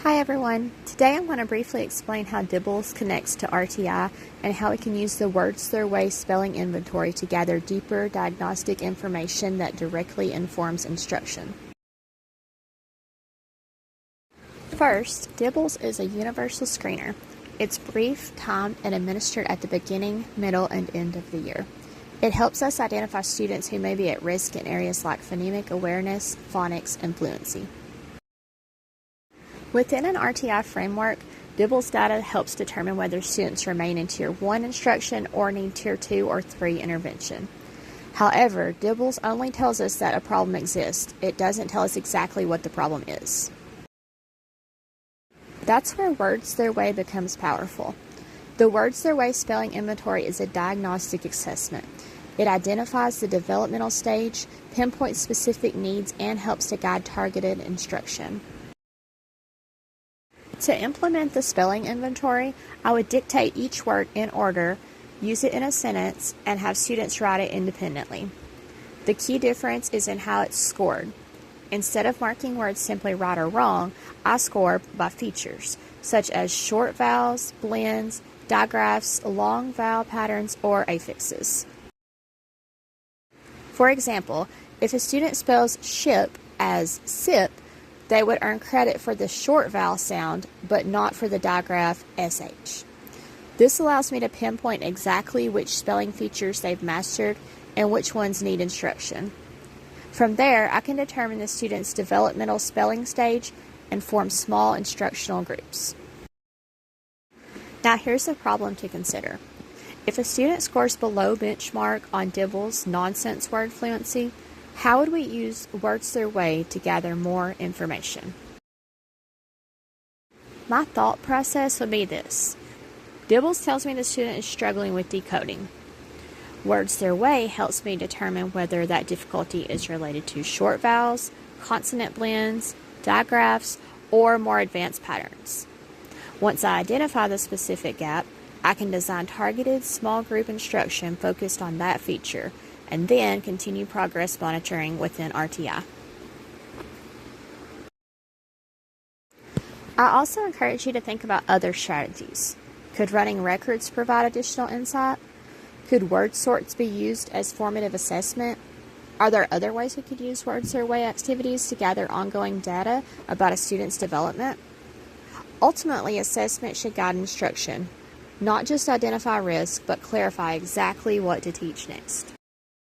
Hi everyone, today I'm going to briefly explain how DIBELS connects to RTI and how we can use the Words Their Way spelling inventory to gather deeper diagnostic information that directly informs instruction. First, DIBELS is a universal screener. It's brief, timed, and administered at the beginning, middle, and end of the year. It helps us identify students who may be at risk in areas like phonemic awareness, phonics, and fluency. Within an RTI framework, DIBELS data helps determine whether students remain in Tier 1 instruction or need Tier 2 or 3 intervention. However, DIBELS only tells us that a problem exists. It doesn't tell us exactly what the problem is. That's where Words Their Way becomes powerful. The Words Their Way spelling inventory is a diagnostic assessment. It identifies the developmental stage, pinpoints specific needs, and helps to guide targeted instruction. To implement the spelling inventory, I would dictate each word in order, use it in a sentence, and have students write it independently. The key difference is in how it's scored. Instead of marking words simply right or wrong, I score by features, such as short vowels, blends, digraphs, long vowel patterns, or affixes. For example, if a student spells ship as sip, they would earn credit for the short vowel sound, but not for the digraph SH. This allows me to pinpoint exactly which spelling features they've mastered and which ones need instruction. From there, I can determine the student's developmental spelling stage and form small instructional groups. Now here's a problem to consider. If a student scores below benchmark on DIBELS nonsense word fluency, how would we use Words Their Way to gather more information? My thought process would be this. DIBELS tells me the student is struggling with decoding. Words Their Way helps me determine whether that difficulty is related to short vowels, consonant blends, digraphs, or more advanced patterns. Once I identify the specific gap, I can design targeted small group instruction focused on that feature, and then continue progress monitoring within RTI. I also encourage you to think about other strategies. Could running records provide additional insight? Could word sorts be used as formative assessment? Are there other ways we could use Words Their Way activities to gather ongoing data about a student's development? Ultimately, assessment should guide instruction, not just identify risk, but clarify exactly what to teach next.